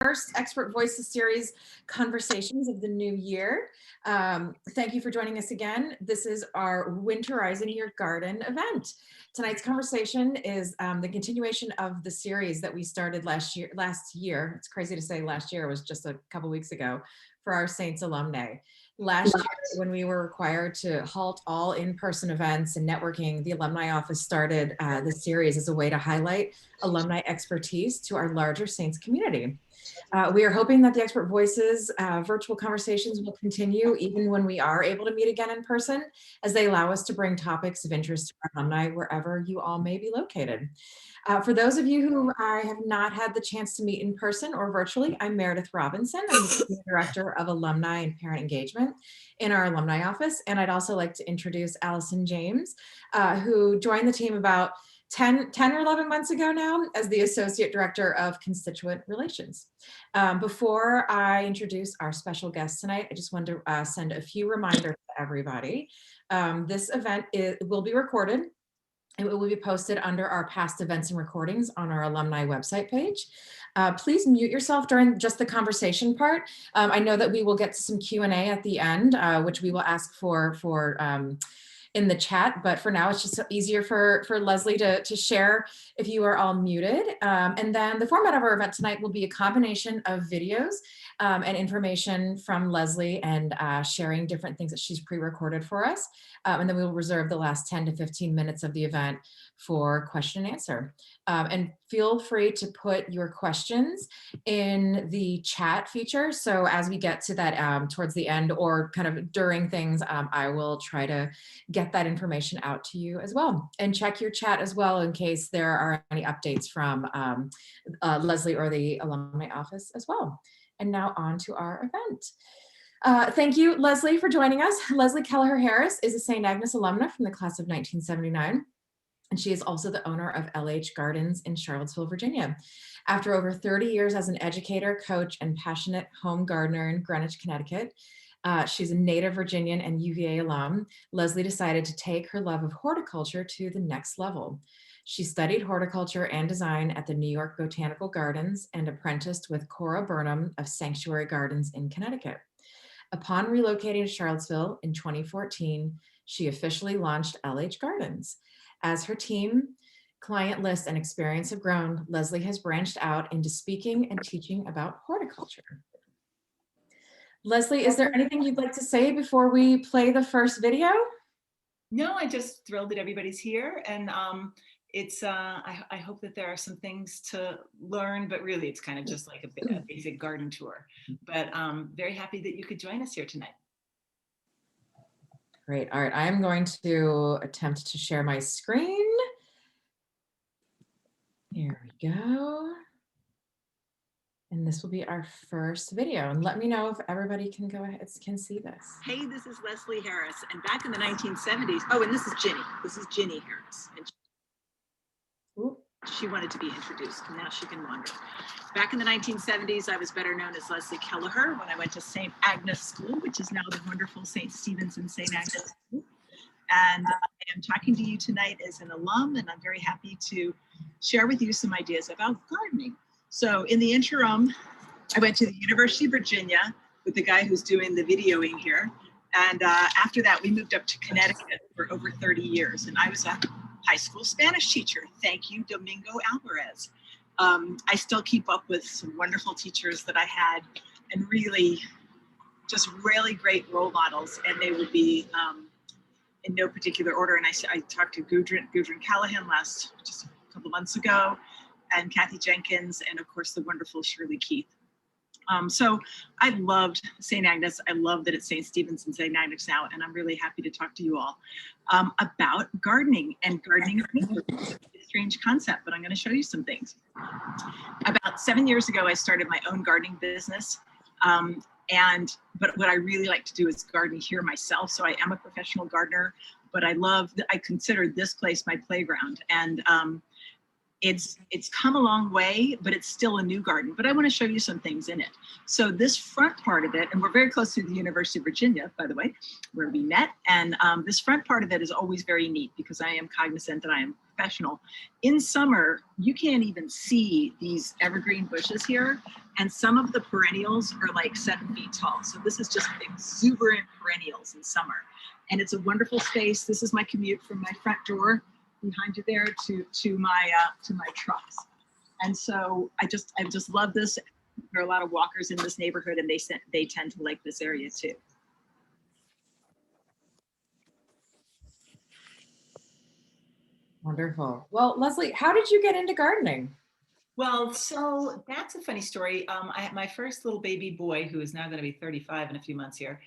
first Expert Voices Series conversations of the new year. Thank you for joining us again. This is our Winterizing Your Garden event. Tonight's conversation is the continuation of the series that we started last year. It's crazy to say last year, it was just a couple weeks ago, for our Saints alumni. Last year, when we were required to halt all in-person events and networking, the Alumni Office started the series as a way to highlight alumni expertise to our larger Saints community. We are hoping that the Expert Voices virtual conversations will continue even when we are able to meet again in person, as they allow us to bring topics of interest to our alumni wherever you all may be located. For those of you who I have not had the chance to meet in person or virtually, I'm Meredith Robinson. I'm the Senior Director of Alumni and Parent Engagement in our Alumni Office. And I'd also like to introduce Allison James, who joined the team about 10 or 11 months ago now as the Associate Director of Constituent Relations. Before I introduce our special guest tonight, I just wanted to send a few reminders to everybody. This event will be recorded. It will be posted under our past events and recordings on our alumni website page. Please mute yourself during just the conversation part. I know that we will get to some Q&A at the end, which we will ask for in the chat, but for now it's just easier for Leslie to share if you are all muted. And then the format of our event tonight will be a combination of videos and information from Leslie and sharing different things that she's pre-recorded for us. And then we will reserve the last 10 to 15 minutes of the event for question and answer. And feel free to put your questions in the chat feature. So as we get to that towards the end or kind of during things, I will try to get that information out to you as well. And check your chat as well in case there are any updates from Leslie or the Alumni Office as well. And now on to our event. Thank you, Leslie, for joining us. Leslie Keleher Harris is a St. Agnes alumna from the class of 1979. And she is also the owner of LH Gardens in Charlottesville, Virginia. After over 30 years as an educator, coach, and passionate home gardener in Greenwich, Connecticut, she's a native Virginian and UVA alum. Leslie decided to take her love of horticulture to the next level. She studied horticulture and design at the New York Botanical Gardens and apprenticed with Cora Burnham of Sanctuary Gardens in Connecticut. Upon relocating to Charlottesville in 2014, she officially launched LH Gardens. As her team, client list, and experience have grown, Leslie has branched out into speaking and teaching about horticulture. Leslie, is there anything you'd like to say before we play the first video? No, I'm just thrilled that everybody's here, and it's I hope that there are some things to learn, but really it's kind of just like a basic garden tour. But very happy that you could join us here tonight. Great. All right, I'm going to attempt to share my screen. Here we go. And this will be our first video. And let me know if everybody can go ahead, can see this. Hey, this is Leslie Harris. And back in the 1970s, oh, and this is Ginny. This is Ginny Harris. And she wanted to be introduced, and now she can wander. Back in the 1970s, I was better known as Leslie Keleher when I went to St. Agnes School, which is now the wonderful St. Stephen's and St. Agnes School. And I am talking to you tonight as an alum, and I'm very happy to share with you some ideas about gardening. So in the interim, I went to the University of Virginia with the guy who's doing the videoing here. And after that, we moved up to Connecticut for over 30 years. And I was a high school Spanish teacher. Thank you, Domingo Alvarez. I still keep up with some wonderful teachers that I had, and really great role models. And they will be in no particular order. And I talked to Gudrun Callahan just a couple months ago, and Kathy Jenkins, and of course the wonderful Shirley Keith. So I loved St. Agnes. I love that it's St. Stephen's and St. Agnes now, and I'm really happy to talk to you all about gardening and gardening. It's a strange concept, but I'm going to show you some things. About 7 years ago, I started my own gardening business. But what I really like to do is garden here myself. So I am a professional gardener, but I consider this place my playground. And It's come a long way, but it's still a new garden. But I want to show you some things in it. So this front part of it, and we're very close to the University of Virginia, by the way, where we met. And this front part of it is always very neat because I am cognizant that I am professional. In summer, you can't even see these evergreen bushes here. And some of the perennials are like 7 feet tall. So this is just exuberant perennials in summer. And it's a wonderful space. This is my commute from my front door behind you there to my trucks. And so I just love this. There are a lot of walkers in this neighborhood, and they tend to like this area too. Wonderful. Well, Leslie, how did you get into gardening? Well, so that's a funny story. I had my first little baby boy, who is now going to be 35 in a few months here.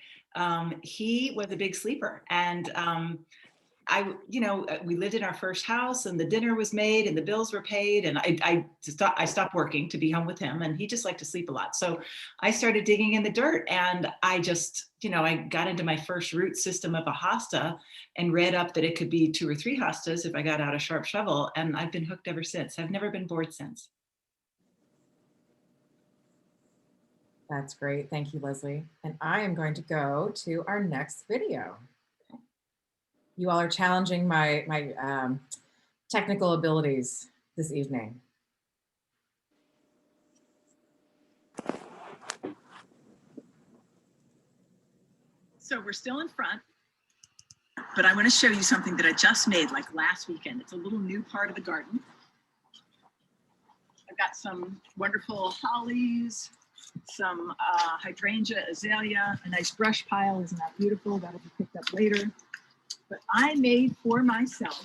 He was a big sleeper, and we lived in our first house, and the dinner was made, and the bills were paid, and I stopped working to be home with him, and he just liked to sleep a lot. So I started digging in the dirt, and I just, I got into my first root system of a hosta, and read up that it could be 2 or 3 hostas if I got out a sharp shovel, and I've been hooked ever since. I've never been bored since. That's great. Thank you, Leslie. And I am going to go to our next video. You all are challenging my technical abilities this evening. So we're still in front, but I want to show you something that I just made like last weekend. It's a little new part of the garden. I've got some wonderful hollies, some hydrangea, azalea, a nice brush pile. Isn't that beautiful? That'll be picked up later. But I made for myself,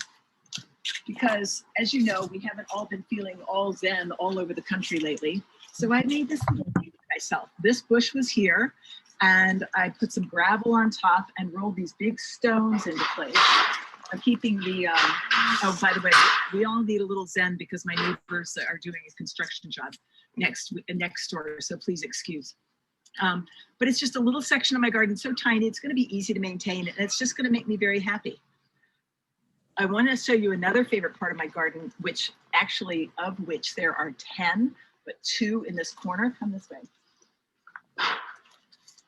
because as you know, we haven't all been feeling all zen all over the country lately. So I made this little thing for myself. This bush was here, and I put some gravel on top and rolled these big stones into place. I'm keeping the, oh, by the way, we all need a little zen because my neighbors are doing a construction job next door, so please excuse. But it's just a little section of my garden, so tiny, it's going to be easy to maintain, and it's just going to make me very happy. I want to show you another favorite part of my garden, which there are 10, but 2 in this corner. Come this way.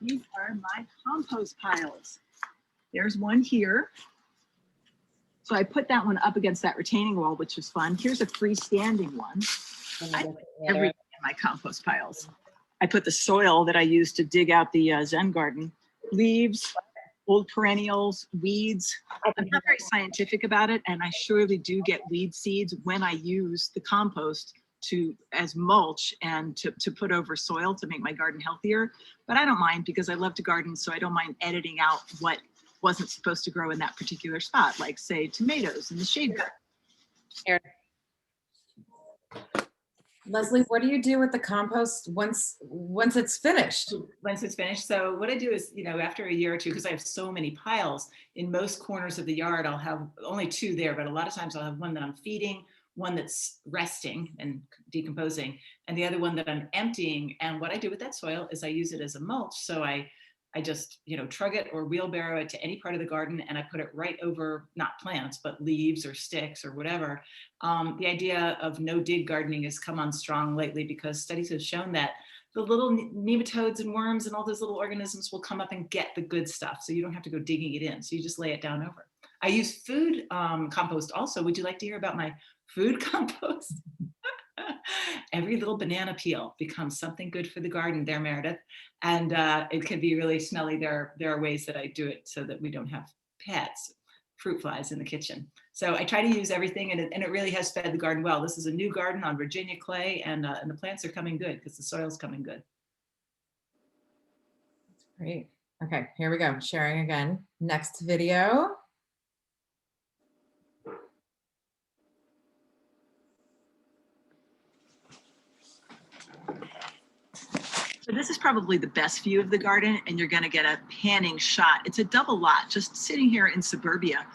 These are my compost piles. There's one here. So I put that one up against that retaining wall, which was fun. Here's a freestanding one. I put everything in my compost piles. I put the soil that I used to dig out the Zen garden, leaves, old perennials, weeds. I'm not very scientific about it, and I surely do get weed seeds when I use the compost as mulch and to put over soil to make my garden healthier. But I don't mind, because I love to garden, so I don't mind editing out what wasn't supposed to grow in that particular spot, like say tomatoes in the shade garden. Leslie, what do you do with the compost once it's finished? Once it's finished. So what I do is, after a year or 2, because I have so many piles in most corners of the yard, I'll have only 2 there, but a lot of times I'll have one that I'm feeding, one that's resting and decomposing, and the other one that I'm emptying. And what I do with that soil is I use it as a mulch. So I just, trug it or wheelbarrow it to any part of the garden, and I put it right over, not plants, but leaves or sticks or whatever. The idea of no dig gardening has come on strong lately, because studies have shown that the little nematodes and worms and all those little organisms will come up and get the good stuff. So you don't have to go digging it in. So you just lay it down over. I use food compost also. Would you like to hear about my food compost? Every little banana peel becomes something good for the garden there, Meredith. And it can be really smelly. There are ways that I do it so that we don't have pets, fruit flies in the kitchen. So I try to use everything, and it really has fed the garden well. This is a new garden on Virginia clay, and the plants are coming good because the soil's coming good. That's great. Okay, here we go. Sharing again. Next video. So this is probably the best view of the garden, and you're going to get a panning shot. It's a double lot just sitting here in suburbia.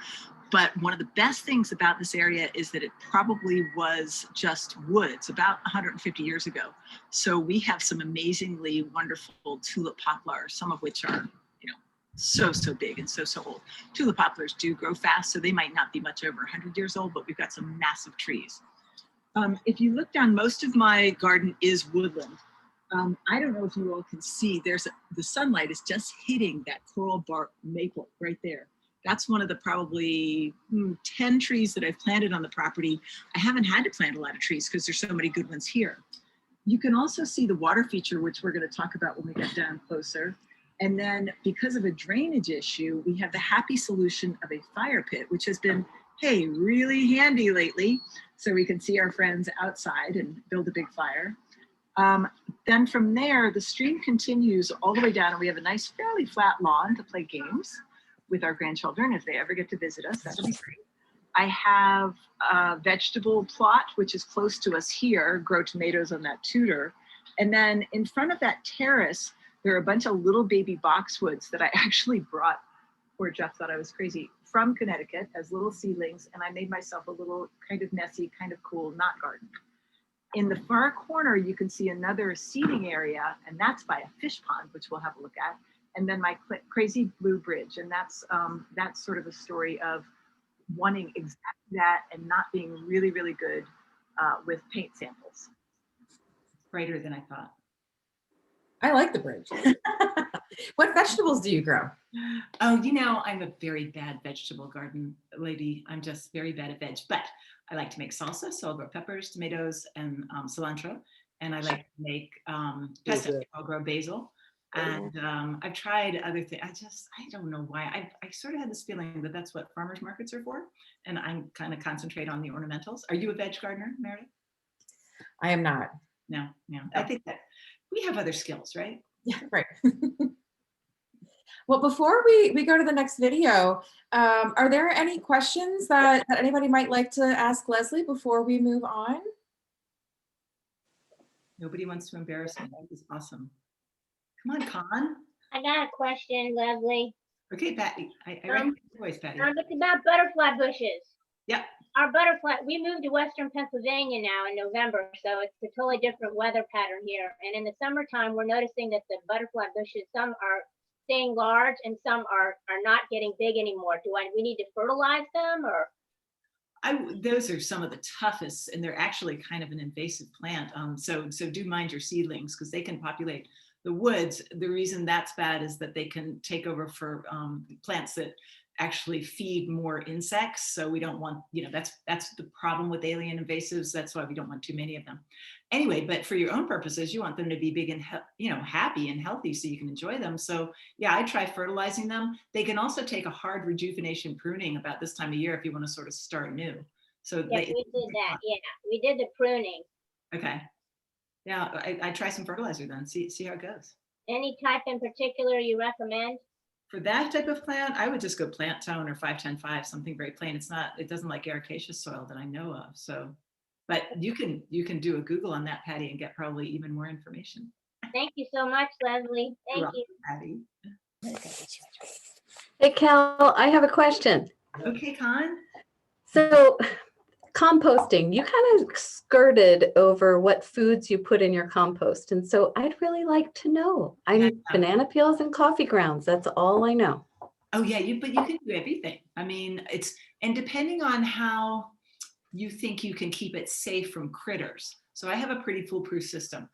But one of the best things about this area is that it probably was just woods about 150 years ago. So we have some amazingly wonderful tulip poplars, some of which are, so big and so old. Tulip poplars do grow fast, so they might not be much over 100 years old, but we've got some massive trees. If you look down, most of my garden is woodland. I don't know if you all can see, the sunlight is just hitting that coral bark maple right there. That's one of the probably 10 trees that I've planted on the property. I haven't had to plant a lot of trees because there's so many good ones here. You can also see the water feature, which we're going to talk about when we get down closer. And then because of a drainage issue, we have the happy solution of a fire pit, which has been, hey, really handy lately. So we can see our friends outside and build a big fire. Then from there, the stream continues all the way down and we have a nice, fairly flat lawn to play games with our grandchildren if they ever get to visit us. That'll be great. I have a vegetable plot, which is close to us here, grow tomatoes on that tutor. And then in front of that terrace, there are a bunch of little baby boxwoods that I actually brought, poor Jeff thought I was crazy, from Connecticut as little seedlings. And I made myself a little kind of messy, kind of cool knot garden. In the far corner, you can see another seeding area, and that's by a fish pond, which we'll have a look at. And then my crazy blue bridge. And that's sort of a story of wanting exactly that and not being really, really good with paint samples. Brighter than I thought. I like the bridge. What vegetables do you grow? Oh, you know, I'm a very bad vegetable garden lady. I'm just very bad at veg, but I like to make salsa. So I'll grow peppers, tomatoes, and cilantro. And I like to make pesto. I'll grow basil. And I've tried other things. I don't know why. I sort of had this feeling that that's what farmers markets are for. And I'm kind of concentrate on the ornamentals. Are you a veg gardener, Meredith? I am not. No. I think that we have other skills, right? Yeah, right. Well, before we go to the next video, are there any questions that anybody might like to ask Leslie before we move on? Nobody wants to embarrass me. That is awesome. Come on, Con. I got a question, Leslie. Okay, Patty. I recognize your voice, Patty. It's about butterfly bushes. Yep. Our butterfly, we moved to Western Pennsylvania now in November, so it's a totally different weather pattern here. And in the summertime, we're noticing that the butterfly bushes, some are staying large and some are not getting big anymore. We need to fertilize them or? Those are some of the toughest, and they're actually kind of an invasive plant. So do mind your seedlings because they can populate the woods. The reason that's bad is that they can take over for plants that actually feed more insects. So we don't want, that's the problem with alien invasives. That's why we don't want too many of them. Anyway, but for your own purposes, you want them to be big and happy and healthy so you can enjoy them. So yeah, I try fertilizing them. They can also take a hard rejuvenation pruning about this time of year if you want to sort of start new. So yes, we did that. Yeah, we did the pruning. Okay. Yeah, I try some fertilizer then, see how it goes. Any type in particular you recommend? For that type of plant, I would just go Plant Tone or 5-10-5, something very plain. It doesn't like Echinacea soil that I know of. So, but you can do a Google on that, Patty, and get probably even more information. Thank you so much, Leslie. Thank you. Patty. Hey, Cal, I have a question. Okay, Con. So composting, you kind of skirted over what foods you put in your compost. And so I'd really like to know. I need banana peels and coffee grounds. That's all I know. Oh yeah, but you can do everything. I mean, and depending on how you think you can keep it safe from critters. So I have a pretty foolproof system.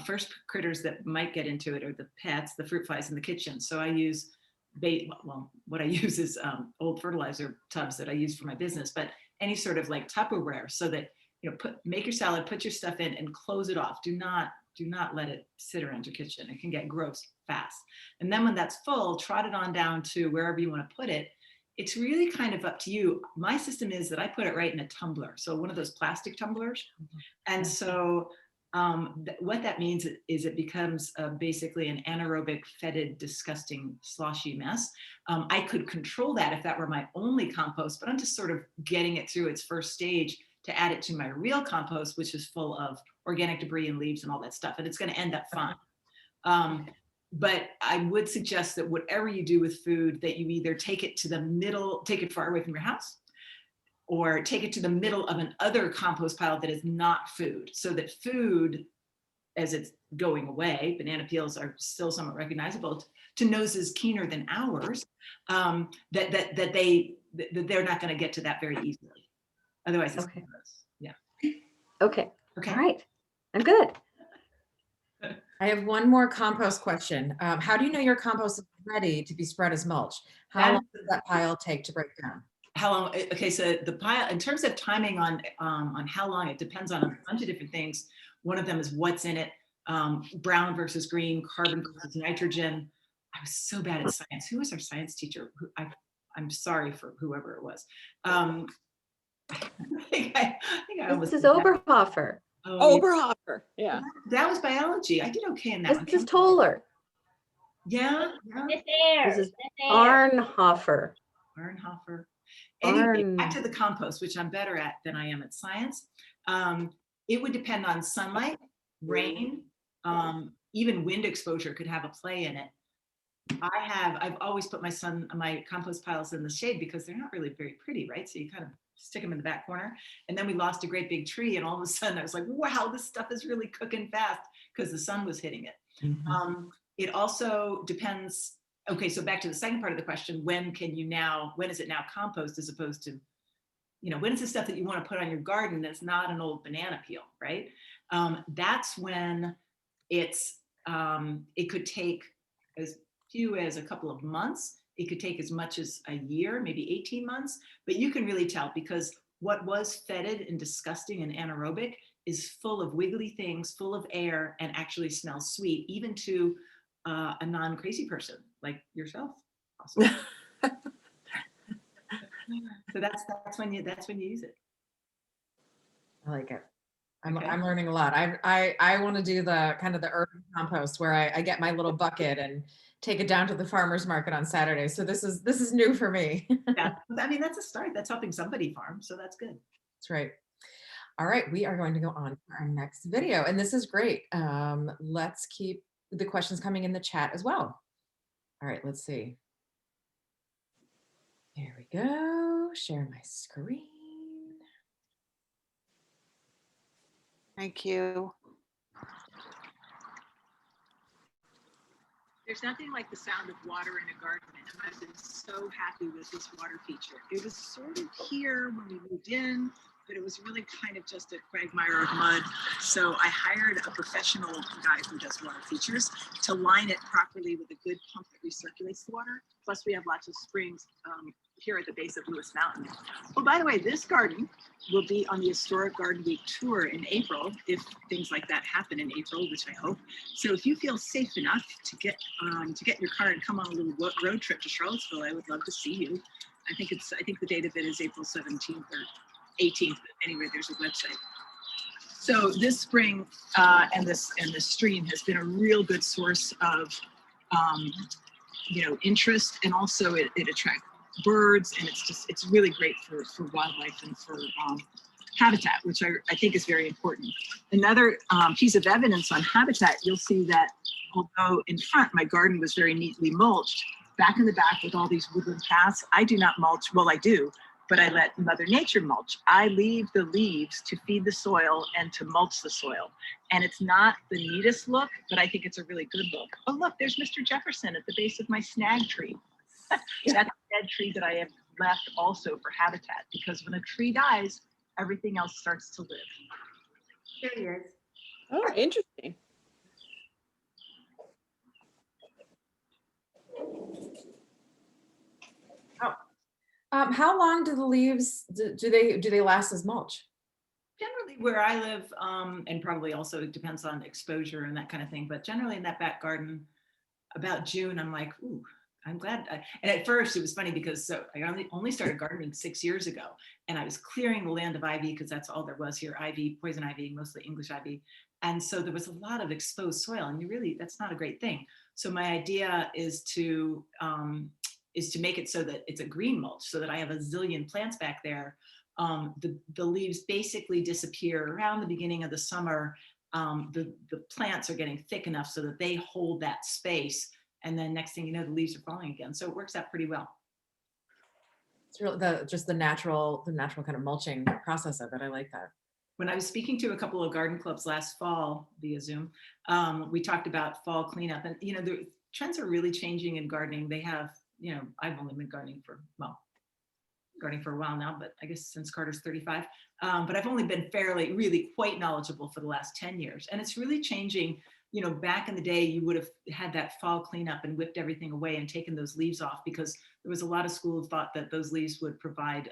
First critters that might get into it are the pets, the fruit flies in the kitchen. So I use what I use is old fertilizer tubs that I use for my business, but any sort of like Tupperware so that, make your salad, put your stuff in and close it off. Do not let it sit around your kitchen. It can get gross fast. And then when that's full, trot it on down to wherever you want to put it. It's really kind of up to you. My system is that I put it right in a tumbler. So one of those plastic tumblers. And so what that means is it becomes basically an anaerobic, fetid, disgusting, sloshy mess. I could control that if that were my only compost, but I'm just sort of getting it through its first stage to add it to my real compost, which is full of organic debris and leaves and all that stuff. And it's going to end up fine. But I would suggest that whatever you do with food, that you either take it to the middle, take it far away from your house, or take it to the middle of another compost pile that is not food, so that food, as it's going away, banana peels are still somewhat recognizable to noses keener than ours, that they're not going to get to that very easily. Otherwise, it's gross. Yeah. Okay. Okay. All right. I'm good. I have one more compost question. How do you know your compost is ready to be spread as mulch? How long does that pile take to break down? How long? Okay, so the pile, in terms of timing on how long, it depends on a bunch of different things. One of them is what's in it, brown versus green, carbon versus nitrogen. I was so bad at science. Who was our science teacher? I'm sorry for whoever it was. I think I almost This is did that. Oberhofer. Oh, Oberhofer, yeah. that was biology. I did okay in that one. This is Toller. Yeah. Miss Ayers. This is Miss Ayers. Arnhofer. Arnhofer. Anyway, back Arn. to the compost, which I'm better at than I am at science. It would depend on sunlight, rain, even wind exposure could have a play in it. I've always put my compost piles in the shade because they're not really very pretty, right? So you kind of stick them in the back corner. And then we lost a great big tree, and all of a sudden I was like, wow, this stuff is really cooking fast because the sun was hitting it. Mm-hmm. It also depends. Okay, so back to the second part of the question, when is it now compost as opposed to, when is the stuff that you want to put on your garden that's not an old banana peel, right? That's when it could take as few as a couple of months. It could take as much as a year, maybe 18 months, but you can really tell because what was fetid and disgusting and anaerobic is full of wiggly things, full of air, and actually smells sweet, even to a non-crazy person like yourself. Awesome. So that's when you use it. I like it. Okay. I'm learning a lot. I want to do the kind of the urban compost where I get my little bucket and take it down to the farmer's market on Saturday. So this is new for me. Yeah, I mean, that's a start. That's helping somebody farm. So that's good. That's right. All right, we are going to go on to our next video, and this is great. Let's keep the questions coming in the chat as well. All right, let's see. Here we go. Share my screen. Thank you. There's nothing like the sound of water in a garden, and I've been so happy with this water feature. It was sort of here when we moved in, but it was really kind of just a quagmire of mud. So I hired a professional guy who does water features to line it properly with a good pump that recirculates the water. Plus we have lots of springs here at the base of Lewis Mountain. Oh, by the way, this garden will be on the Historic Garden Week tour in April, if things like that happen in April, which I hope. So if you feel safe enough to get in your car and come on a little road trip to Charlottesville, I would love to see you. I think the date of it is April 17th or 18th, but anyway, there's a website. So this spring and this stream has been a real good source of interest, and also it attracts birds, and it's really great for wildlife and for habitat, which I think is very important. Another piece of evidence on habitat, you'll see that although in front my garden was very neatly mulched, back in the back with all these woodland paths, I do not mulch. Well, I do, but I let Mother Nature mulch. I leave the leaves to feed the soil and to mulch the soil. And it's not the neatest look, but I think it's a really good look. Oh, look, there's Mr. Jefferson at the base of my snag tree. That's a dead tree that I have left also for habitat, because when a tree dies, everything else starts to live. There he is. Oh, interesting. How long do the leaves do they last as mulch? Generally where I live, and probably also it depends on exposure and that kind of thing, but generally in that back garden, about June, I'm like, ooh, I'm glad. And at first it was funny because I only started gardening 6 years ago, and I was clearing the land of ivy because that's all there was here, ivy, poison ivy, mostly English ivy. And so there was a lot of exposed soil, and that's not a great thing. So my idea is to make it so that it's a green mulch, so that I have a zillion plants back there. The leaves basically disappear around the beginning of the summer. The plants are getting thick enough so that they hold that space. And then next thing you know, the leaves are falling again. So it works out pretty well. It's really just the natural kind of mulching process of it. I like that. When I was speaking to a couple of garden clubs last fall via Zoom, we talked about fall cleanup, and the trends are really changing in gardening. They have, I've only been gardening for, gardening for a while now, but I guess since Carter's 35. But I've only been really quite knowledgeable for the last 10 years. And it's really changing. You know, back in the day, you would have had that fall cleanup and whipped everything away and taken those leaves off, because there was a lot of school who thought that those leaves would provide,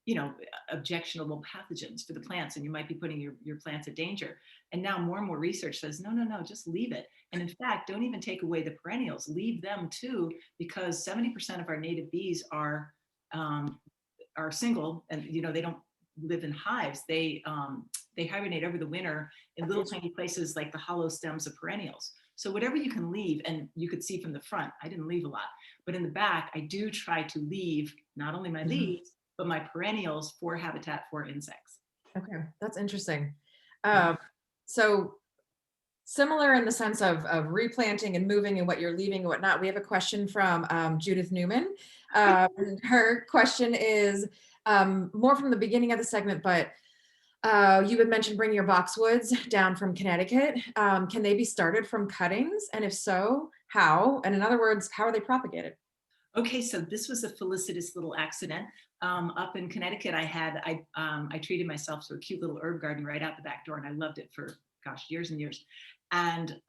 you know, objectionable pathogens for the plants, and you might be putting your plants at danger. And now more and more research says, no, just leave it. And in fact, don't even take away the perennials, leave them too, because 70% of our native bees are single, and you know, they don't live in hives. They hibernate over the winter in little tiny places like the hollow stems of perennials. So whatever you can leave, and you could see from the front, I didn't leave a lot, but in the back, I do try to leave not only my leaves, but my perennials for habitat for insects. Okay, that's interesting. So similar in the sense of replanting and moving and what you're leaving and whatnot. We have a question from Judith Newman. Her question is more from the beginning of the segment, but you had mentioned bringing your boxwoods down from Connecticut. Can they be started from cuttings? And if so, how? And in other words, how are they propagated? Okay, so this was a felicitous little accident. Up in Connecticut, I treated myself to a cute little herb garden right out the back door, and I loved it for, gosh, years and years. And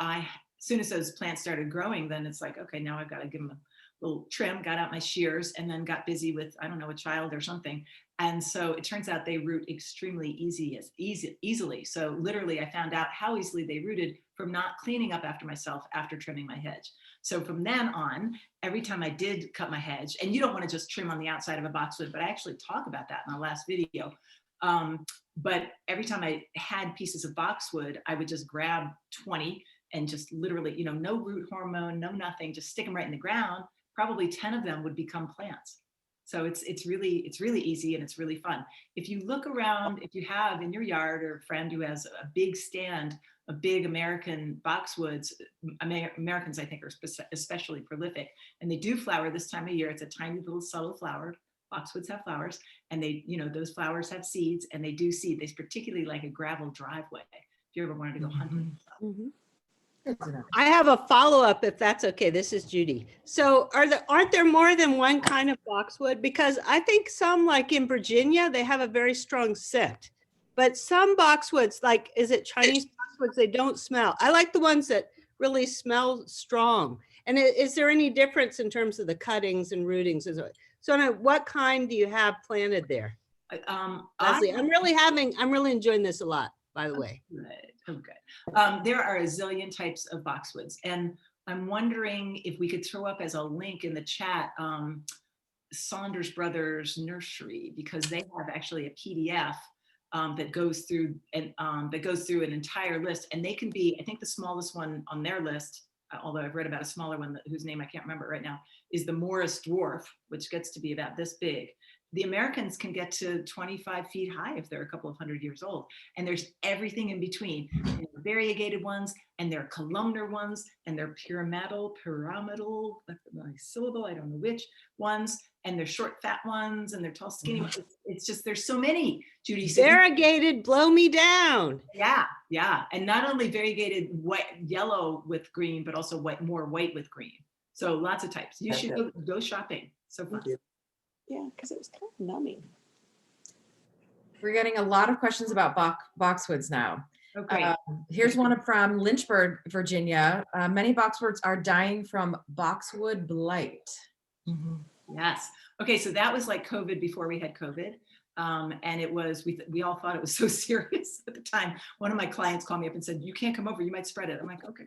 as soon as those plants started growing, then it's like, okay, now I've got to give them a little trim, got out my shears, and then got busy with, I don't know, a child or something. And so it turns out they root extremely easily. So literally I found out how easily they rooted from not cleaning up after myself after trimming my hedge. So from then on, every time I did cut my hedge, and you don't want to just trim on the outside of a boxwood, but I actually talk about that in my last video. But every time I had pieces of boxwood, I would just grab 20 and just literally, you know, no root hormone, no nothing, just stick them right in the ground. Probably 10 of them would become plants. So it's really easy, and it's really fun. If you look around, if you have in your yard or a friend who has a big stand of big American boxwoods, Americans I think are especially prolific, and they do flower this time of year. It's a tiny little subtle flower. Boxwoods have flowers, and they, you know, those flowers have seeds, and they do seed. They particularly like a gravel driveway. If you ever wanted to go hunting. I have a follow-up, if that's okay. This is Judy. So aren't there more than one kind of boxwood? Because I think some, like in Virginia, they have a very strong scent. But some boxwoods, like, is it Chinese boxwoods, they don't smell. I like the ones that really smell strong. And is there any difference in terms of the cuttings and rootings? So what kind do you have planted there? Leslie, I'm really enjoying this a lot, by the way. Good. There are a zillion types of boxwoods, and I'm wondering if we could throw up as a link in the chat Saunders Brothers Nursery, because they have actually a PDF that goes through an entire list, and they can be, I think the smallest one on their list, although I've read about a smaller one whose name I can't remember right now, is the Morris Dwarf, which gets to be about this big. The Americans can get to 25 feet high if they're a couple of hundred years old. And there's everything in between. There are variegated ones, and there are columnar ones, and they're pyramidal, that's my syllable, I don't know which ones, and they're short, fat ones, and they're tall, skinny ones. It's just, there's so many, Judy. Variegated, blow me down. Yeah. And not only variegated white, yellow with green, but also more white with green. So lots of types. You should go shopping. So fun. Yeah, because it was kind of numbing. We're getting a lot of questions about boxwoods now. Okay. Here's one from Lynchburg, Virginia. Many boxwoods are dying from boxwood blight. Yes. Okay, so that was like COVID before we had COVID. And it was, we all thought it was so serious at the time. One of my clients called me up and said, you can't come over, you might spread it. I'm like, okay.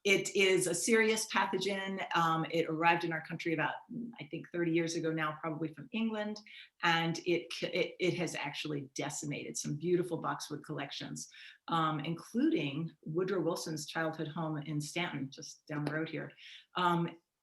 It is a serious pathogen. It arrived in our country about, I think, 30 years ago now, probably from England. And it has actually decimated some beautiful boxwood collections, including Woodrow Wilson's childhood home in Stanton, just down the road here.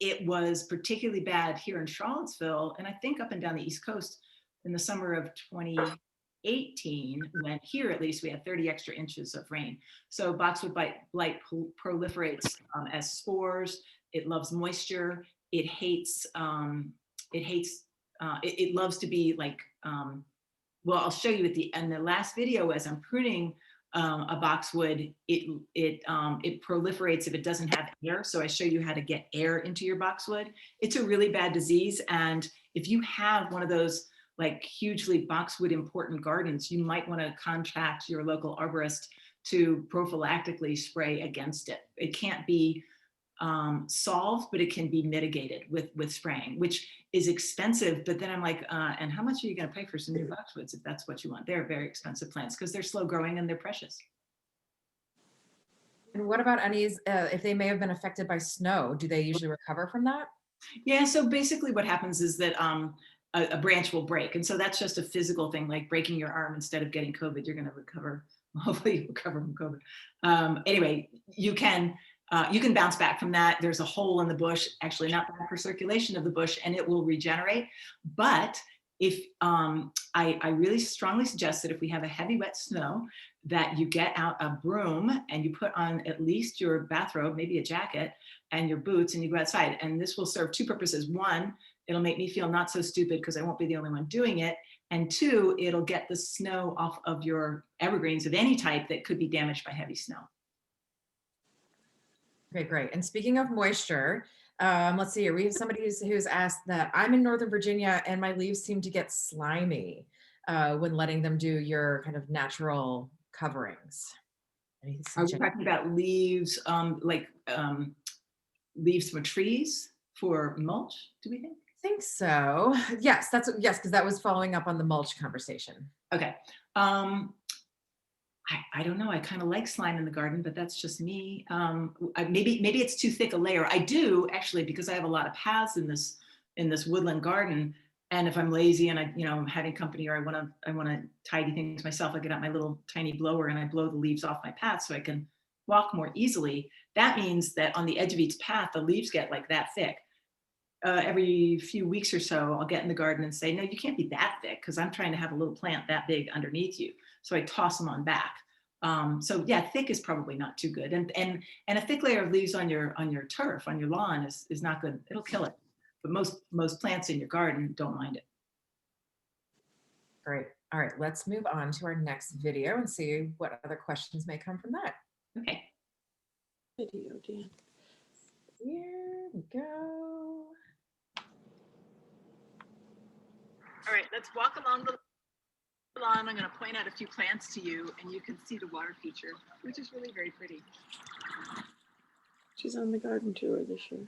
It was particularly bad here in Charlottesville, and I think up and down the East Coast in the summer of 2018, when here at least we had 30 extra inches of rain. So boxwood blight proliferates as spores. It loves moisture. It loves to be like, well, I'll show you in the last video as I'm pruning a boxwood, it proliferates if it doesn't have air. So I show you how to get air into your boxwood. It's a really bad disease. And if you have one of those like hugely boxwood important gardens, you might want to contact your local arborist to prophylactically spray against it. It can't be solved, but it can be mitigated with spraying, which is expensive. But then I'm like, and how much are you going to pay for some new boxwoods if that's what you want? They're very expensive plants because they're slow growing and they're precious. And what about any, if they may have been affected by snow, do they usually recover from that? Yeah, so basically what happens is that a branch will break. And so that's just a physical thing, like breaking your arm. Instead of getting COVID, you're going to recover. Hopefully you recover from COVID. Anyway, you can bounce back from that. There's a hole in the bush, actually not bad for circulation of the bush, and it will regenerate. But if I really strongly suggest that if we have a heavy wet snow, that you get out a broom and you put on at least your bathrobe, maybe a jacket, and your boots, and you go outside. And this will serve two purposes. One, it'll make me feel not so stupid because I won't be the only one doing it. And two, it'll get the snow off of your evergreens of any type that could be damaged by heavy snow. Okay, great. And speaking of moisture, let's see here. We have somebody who's asked that I'm in Northern Virginia and my leaves seem to get slimy when letting them do your kind of natural coverings. Are we talking about leaves, leaves from trees for mulch, do we think? I think so. Yes, because that was following up on the mulch conversation. Okay. I don't know. I kind of like slime in the garden, but that's just me. Maybe it's too thick a layer. I do actually, because I have a lot of paths in this woodland garden. And if I'm lazy and I'm having company or I want to tidy things myself, I get out my little tiny blower and I blow the leaves off my path so I can walk more easily. That means that on the edge of each path, the leaves get like that thick. Every few weeks or so, I'll get in the garden and say, no, you can't be that thick because I'm trying to have a little plant that big underneath you. So I toss them on back. So yeah, thick is probably not too good. And a thick layer of leaves on your turf, on your lawn is not good. It'll kill it. But most plants in your garden don't mind it. Great. All right, let's move on to our next video and see what other questions may come from that. Okay. Video, Dan. Here we go. All right, let's walk along the lawn. I'm going to point out a few plants to you and you can see the water feature, which is really very pretty. She's on the garden tour this year.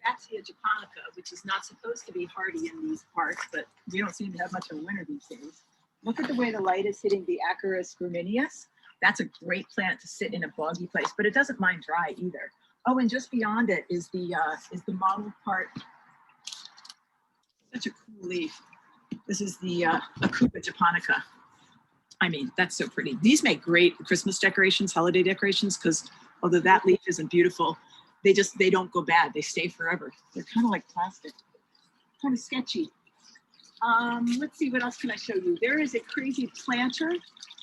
Echinacea Japonica, which is not supposed to be hardy in these parts, but we don't seem to have much of a winter these days. Look at the way the light is hitting the Acarus gramineus. That's a great plant to sit in a boggy place, but it doesn't mind dry either. Oh, and just beyond it is the mottled part. Such a cool leaf. This is the Acupa japonica. I mean, that's so pretty. These make great Christmas decorations, holiday decorations, because although that leaf isn't beautiful, they don't go bad. They stay forever. They're kind of like plastic, kind of sketchy. Let's see, what else can I show you? There is a crazy planter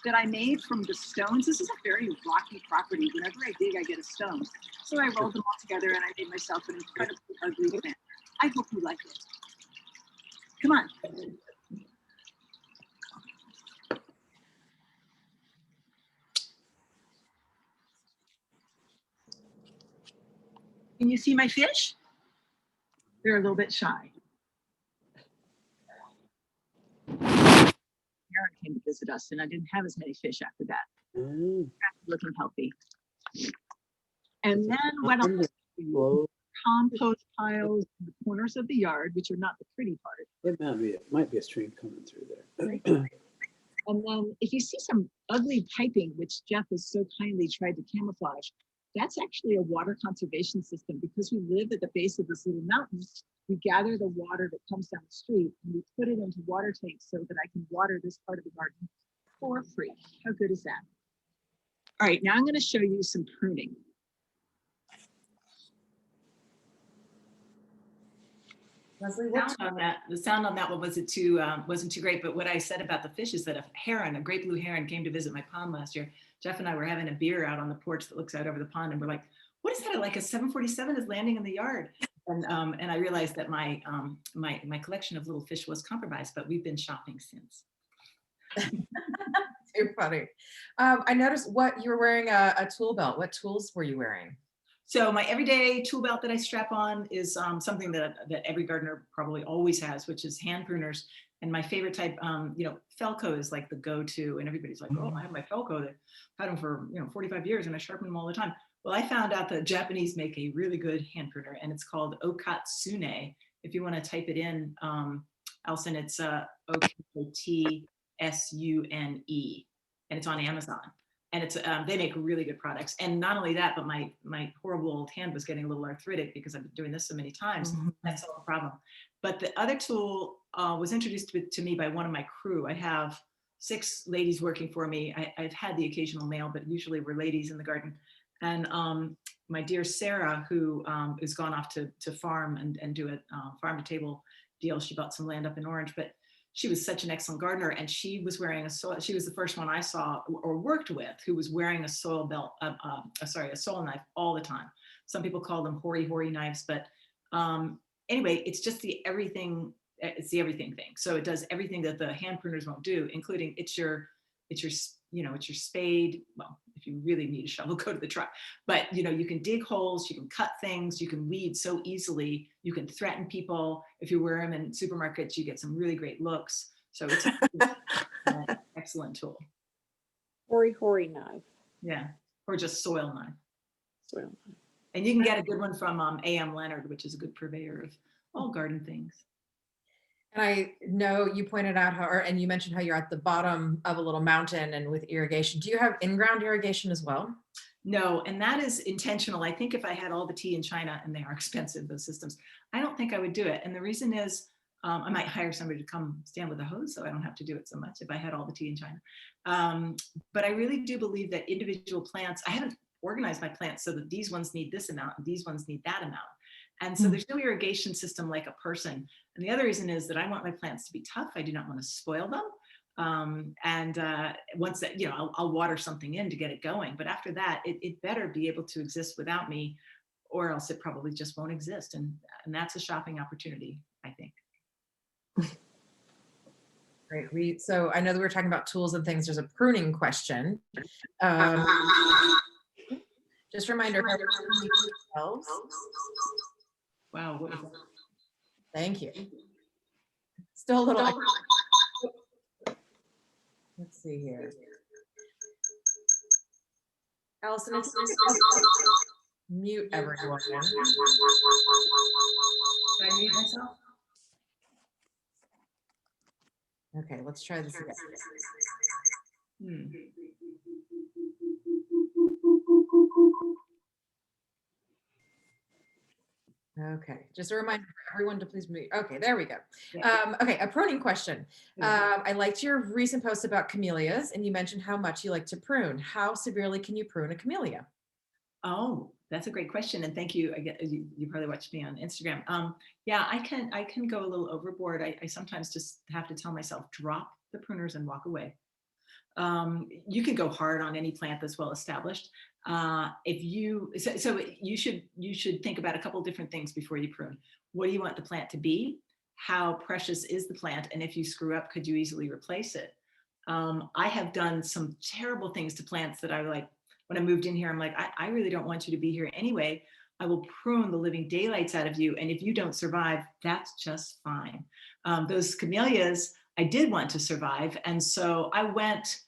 that I made from the stones. This is a very rocky property. Whenever I dig, I get a stone. So I rolled them all together and I made myself an incredibly ugly plant. I hope you like it. Come on. Can you see my fish? They're a little bit shy. Aaron came to visit us and I didn't have as many fish after that. Looking healthy. And then what else? Compost piles in the corners of the yard, which are not the pretty part. It might be a stream coming through there. And then if you see some ugly piping, which Jeff has so kindly tried to camouflage, that's actually a water conservation system. Because we live at the base of this little mountain, we gather the water that comes down the street and we put it into water tanks so that I can water this part of the garden for free. How good is that? All right, now I'm going to show you some pruning. Leslie, The sound on that one wasn't too great, but what I said about the fish is that a great blue heron came to visit my pond last year. Jeff and I were having a beer out on the porch that looks out over the pond, and we're like, what is that? Like a 747 is landing in the yard. And I realized that my collection of little fish was compromised, but we've been shopping since. Too funny. I noticed what you were wearing a tool belt. What tools were you wearing? So my everyday tool belt that I strap on is something that every gardener probably always has, which is hand pruners. And my favorite type, Felco is like the go-to, and everybody's like, oh, I have my Felco. I've had them for 45 years, and I sharpen them all the time. Well, I found out that Japanese make a really good hand pruner, and it's called Okatsune. If you want to type it in, Alison, it's Okatsune, and it's on Amazon. And it's they make really good products. And not only that, but my horrible old hand was getting a little arthritic because I've been doing this so many times. That's the problem. But the other tool was introduced to me by one of my crew. I have 6 ladies working for me. I've had the occasional male, but usually we're ladies in the garden. And my dear Sarah, who is gone off to farm and do a farm to table deal. She bought some land up in Orange, but she was such an excellent gardener, and she was wearing she was the first one I saw or worked with who was wearing a soil belt, a soil knife all the time. Some people call them hoary knives, but anyway, it's just everything thing. So it does everything that the hand pruners won't do, including it's your spade. Well, if you really need a shovel, go to the truck. But you can dig holes, you can cut things, you can weed so easily. You can threaten people. If you wear them in supermarkets, you get some really great looks. So it's an excellent tool. Hoary knife. Yeah, or just soil knife. Soil knife. And you can get a good one from A.M. Leonard, which is a good purveyor of all garden things. And I know you pointed out and you mentioned how you're at the bottom of a little mountain and with irrigation. Do you have in-ground irrigation as well? No, and that is intentional. I think if I had all the tea in China, and they are expensive, those systems, I don't think I would do it. And the reason is I might hire somebody to come stand with a hose so I don't have to do it so much if I had all the tea in China. But I really do believe that individual plants, I haven't organized my plants so that these ones need this amount and these ones need that amount. And so there's no irrigation system like a person. And the other reason is that I want my plants to be tough. I do not want to spoil them. Once that, I'll water something in to get it going. But after that, it better be able to exist without me, or else it probably just won't exist. And that's a shopping opportunity, I think. Great. So I know that we were talking about tools and things. There's a pruning question. Just a reminder. Wow. What is that? Thank you. Still a little. Let's see here. Allison, if you mute everyone. Did I mute myself? Okay, let's try this again. Okay, just a reminder for everyone to please mute. Okay, there we go. Okay, a pruning question. I liked your recent post about camellias, and you mentioned how much you like to prune. How severely can you prune a camellia? Oh, that's a great question, and thank you. You probably watched me on Instagram. Yeah, I can go a little overboard. I sometimes just have to tell myself, drop the pruners and walk away. You can go hard on any plant that's well established. So you should think about a couple different things before you prune. What do you want the plant to be? How precious is the plant? And if you screw up, could you easily replace it? I have done some terrible things to plants that I like. When I moved in here, I'm like, I really don't want you to be here anyway. I will prune the living daylights out of you. And if you don't survive, that's just fine. Those camellias, I did want to survive. And so I went,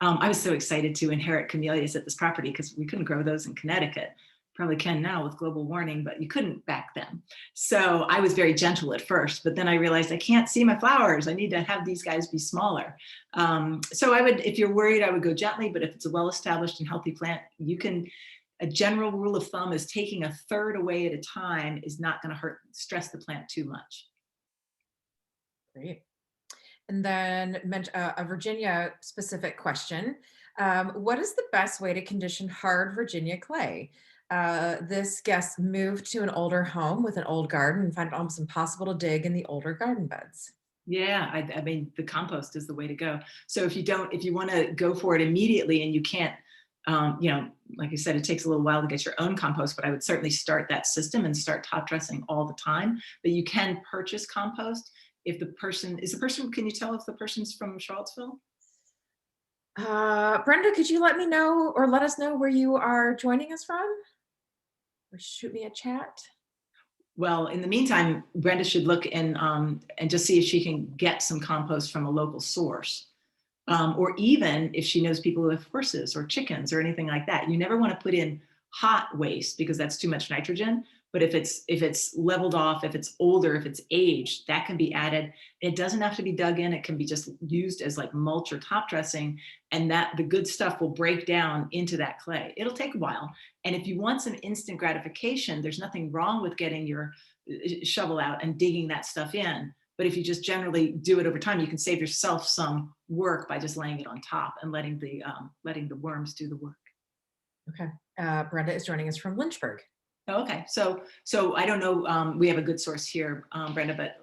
I was so excited to inherit camellias at this property because we couldn't grow those in Connecticut. Probably can now with global warming, but you couldn't back then. So I was very gentle at first, but then I realized I can't see my flowers. I need to have these guys be smaller. So I would, if you're worried, I would go gently, but if it's a well-established and healthy plant, a general rule of thumb is taking a third away at a time is not going to stress the plant too much. Great. And then a Virginia specific question. What is the best way to condition hard Virginia clay? This guest moved to an older home with an old garden and found it almost impossible to dig in the older garden beds. Yeah, I mean, the compost is the way to go. So if you want to go for it immediately and you can't, like I said, it takes a little while to get your own compost, but I would certainly start that system and start top dressing all the time. But you can purchase compost. If the person, can you tell if the person's from Charlottesville? Brenda, could you let me know or let us know where you are joining us from? Or shoot me a chat. Well, in the meantime, Brenda should look and just see if she can get some compost from a local source. Or even if she knows people who have horses or chickens or anything like that. You never want to put in hot waste because that's too much nitrogen. But if it's leveled off, if it's older, if it's aged, that can be added. It doesn't have to be dug in. It can be just used as like mulch or top dressing, and that the good stuff will break down into that clay. It'll take a while. And if you want some instant gratification, there's nothing wrong with getting your shovel out and digging that stuff in. But if you just generally do it over time, you can save yourself some work by just laying it on top and letting the worms do the work. Okay. Brenda is joining us from Lynchburg. Oh, okay. So I don't know. We have a good source here, Brenda, but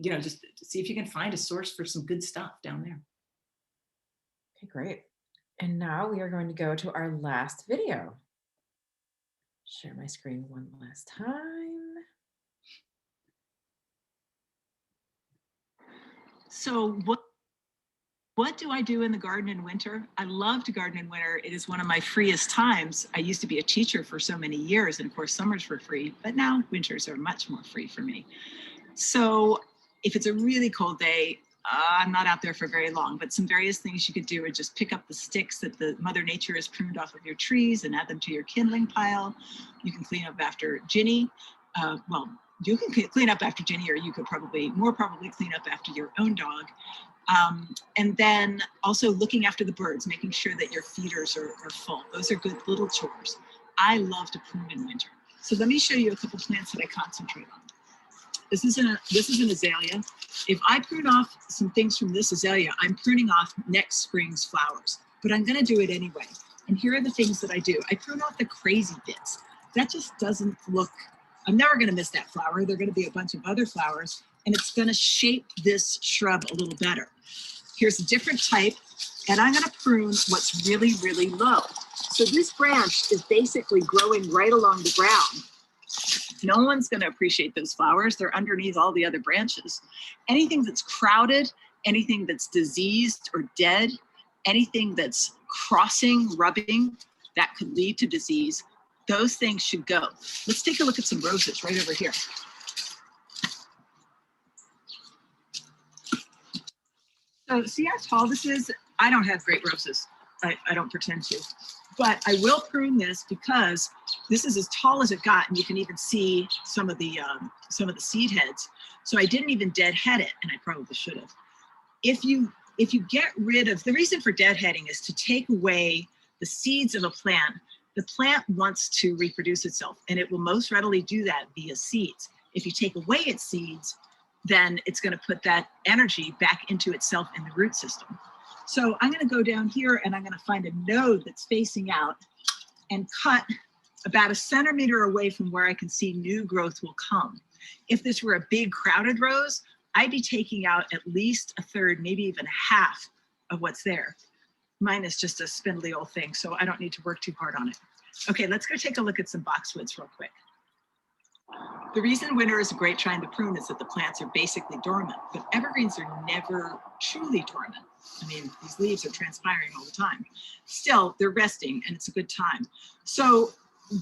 just see if you can find a source for some good stuff down there. Okay, great. And now we are going to go to our last video. Share my screen one last time. So what do I do in the garden in winter? I love to garden in winter. It is one of my freest times. I used to be a teacher for so many years, and of course summers were free, but now winters are much more free for me. So if it's a really cold day, I'm not out there for very long, but some various things you could do are just pick up the sticks that the Mother Nature has pruned off of your trees and add them to your kindling pile. You can clean up after Ginny. You can clean up after Ginny, or you could more probably clean up after your own dog. And then also looking after the birds, making sure that your feeders are full. Those are good little chores. I love to prune in winter. So let me show you a couple plants that I concentrate on. This is an azalea. If I prune off some things from this azalea, I'm pruning off next spring's flowers, but I'm gonna do it anyway. And here are the things that I do. I prune off the crazy bits. That just doesn't look, I'm never gonna miss that flower. There are gonna be a bunch of other flowers, and it's gonna shape this shrub a little better. Here's a different type, and I'm gonna prune what's really, really low. So this branch is basically growing right along the ground. No one's gonna appreciate those flowers. They're underneath all the other branches. Anything that's crowded, anything that's diseased or dead, anything that's crossing, rubbing, that could lead to disease, those things should go. Let's take a look at some roses right over here. So see how tall this is? I don't have great roses. I don't pretend to. But I will prune this because this is as tall as it got, and you can even see some of the seed heads. So I didn't even deadhead it, and I probably should have. If you get rid of, the reason for deadheading is to take away the seeds of a plant. The plant wants to reproduce itself, and it will most readily do that via seeds. If you take away its seeds, then it's going to put that energy back into itself in the root system. So I'm going to go down here, and I'm going to find a node that's facing out and cut about 1 centimeter away from where I can see new growth will come. If this were a big crowded rose, I'd be taking out at least 1/3, maybe even half of what's there. Mine is just a spindly old thing, so I don't need to work too hard on it. Okay, let's go take a look at some boxwoods real quick. The reason winter is a great time to prune is that the plants are basically dormant, but evergreens are never truly dormant. I mean, these leaves are transpiring all the time. Still, they're resting, and it's a good time. So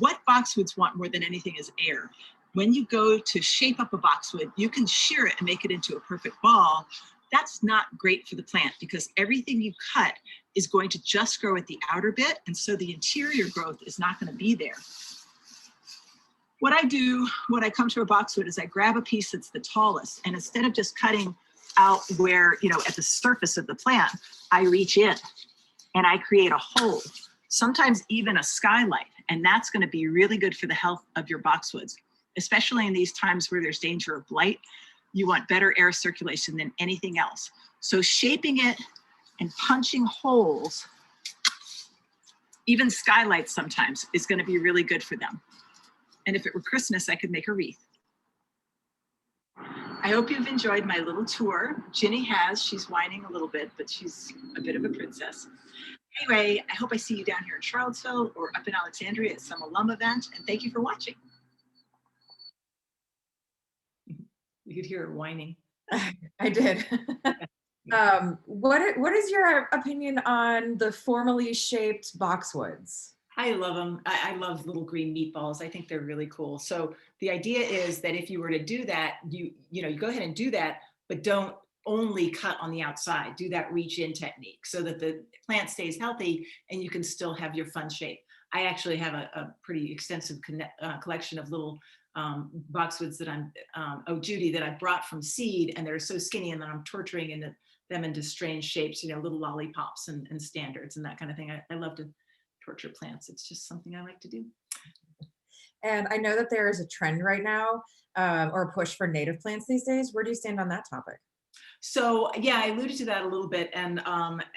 what boxwoods want more than anything is air. When you go to shape up a boxwood, you can shear it and make it into a perfect ball. That's not great for the plant because everything you cut is going to just grow at the outer bit, and so the interior growth is not going to be there. What I do when I come to a boxwood is I grab a piece that's the tallest, and instead of just cutting out where, at the surface of the plant, I reach in and I create a hole, sometimes even a skylight, and that's going to be really good for the health of your boxwoods, especially in these times where there's danger of blight. You want better air circulation than anything else. So shaping it and punching holes, even skylights sometimes, is going to be really good for them. And if it were Christmas, I could make a wreath. I hope you've enjoyed my little tour. Ginny has, she's whining a little bit, but she's a bit of a princess. Anyway, I hope I see you down here in Charlottesville or up in Alexandria at some alum event, and thank you for watching. You could hear her whining. I did. What is your opinion on the formally shaped boxwoods? I love them. I love little green meatballs. I think they're really cool. So the idea is that if you were to do that, you go ahead and do that, but don't only cut on the outside. Do that reach in technique so that the plant stays healthy and you can still have your fun shape. I actually have a pretty extensive collection of little boxwoods that Judy, that I brought from seed, and they're so skinny, and then I'm torturing them into strange shapes, little lollipops and standards and that kind of thing. I love to torture plants. It's just something I like to do. And I know that there is a trend right now, or a push for native plants these days. Where do you stand on that topic? So yeah, I alluded to that a little bit. And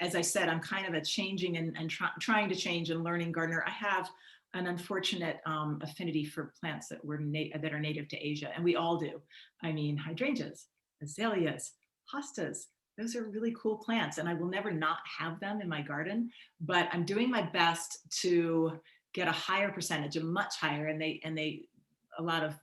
as I said, I'm kind of a changing and trying to change and learning gardener. I have an unfortunate affinity for plants that are native to Asia, and we all do. I mean, hydrangeas, azaleas, hostas, those are really cool plants, and I will never not have them in my garden, but I'm doing my best to get a higher percentage, a much higher, and a lot of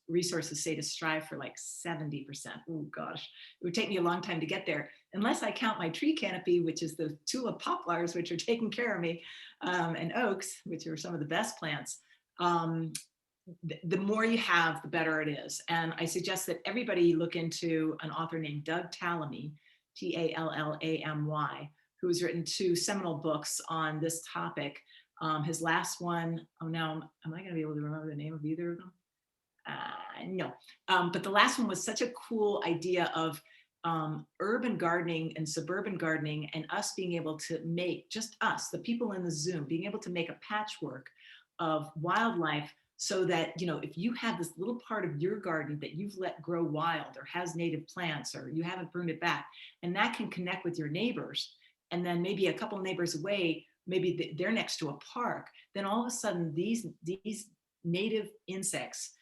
resources say to strive for like 70%. Oh gosh, it would take me a long time to get there, unless I count my tree canopy, which is the tulip poplars, which are taking care of me, and oaks, which are some of the best plants. The more you have, the better it is. And I suggest that everybody look into an author named Doug Tallamy, Tallamy, who's written 2 seminal books on this topic. His last one, now, am I going to be able to remember the name of either of them? No, but the last one was such a cool idea of urban gardening and suburban gardening, and us being able to make, just us, the people in the Zoom, being able to make a patchwork of wildlife, so that, if you have this little part of your garden that you've let grow wild or has native plants, or you haven't pruned it back, and that can connect with your neighbors, and then maybe a couple neighbors away, maybe they're next to a park, then all of a sudden these native insects,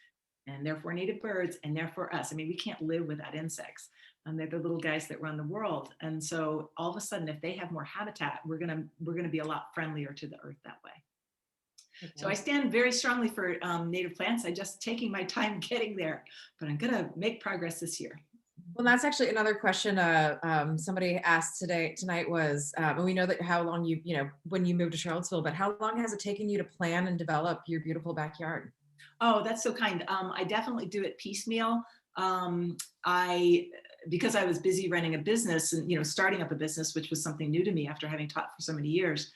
and therefore native birds, and therefore us, I mean, we can't live without insects, and they're the little guys that run the world. And so all of a sudden, if they have more habitat, we're gonna be a lot friendlier to the earth that way. Okay. So I stand very strongly for native plants. I'm just taking my time getting there, but I'm gonna make progress this year. Well, that's actually another question somebody asked tonight was, and we know that how long when you moved to Charlottesville, but how long has it taken you to plan and develop your beautiful backyard? Oh, that's so kind. I definitely do it piecemeal. Because I was busy running a business and, starting up a business, which was something new to me after having taught for so many years.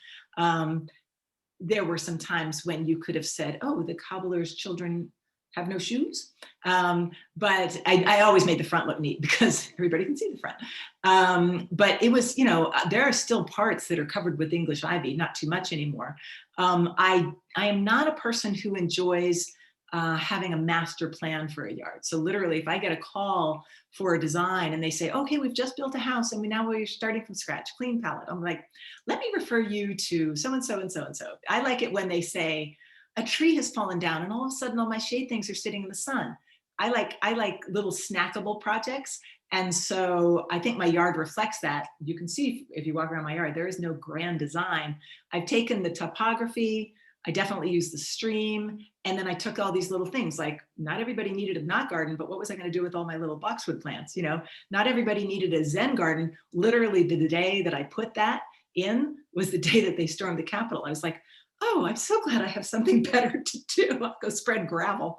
There were some times when you could have said, oh, the cobbler's children have no shoes. But I always made the front look neat because everybody can see the front. But it was, there are still parts that are covered with English ivy, not too much anymore. I am not a person who enjoys having a master plan for a yard. So literally, if I get a call for a design and they say, okay, we've just built a house and now we're starting from scratch, clean palette. I'm like, let me refer you to so-and-so and so-and-so. I like it when they say, a tree has fallen down and all of a sudden all my shade things are sitting in the sun. I like little snackable projects. And so I think my yard reflects that. You can see if you walk around my yard, there is no grand design. I've taken the topography, I definitely used the stream, and then I took all these little things, like not everybody needed a knot garden, but what was I going to do with all my little boxwood plants? Not everybody needed a Zen garden. Literally the day that I put that in was the day that they stormed the Capitol. I was like, oh, I'm so glad I have something better to do. I'll go spread gravel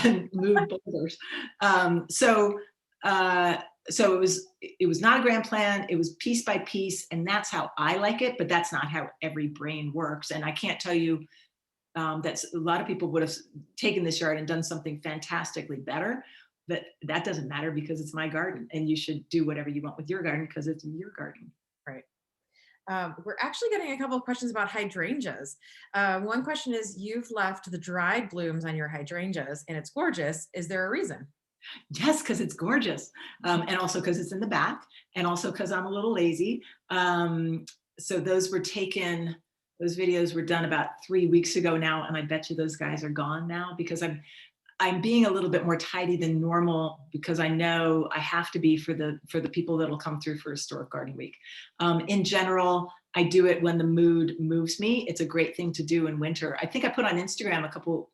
and move boulders. So it was not a grand plan. It was piece by piece, and that's how I like it. But that's not how every brain works. And I can't tell you that a lot of people would have taken this yard and done something fantastically better. But that doesn't matter because it's my garden, and you should do whatever you want with your garden because it's your garden. Right. We're actually getting a couple of questions about hydrangeas. One question is, you've left the dried blooms on your hydrangeas and it's gorgeous. Is there a reason? Yes, because it's gorgeous. And also because it's in the back, and also because I'm a little lazy. So those videos were done about 3 weeks ago now, and I bet you those guys are gone now because I'm being a little bit more tidy than normal because I know I have to be for the people that'll come through for Historic Garden Week. In general, I do it when the mood moves me. It's a great thing to do in winter. I think I put on Instagram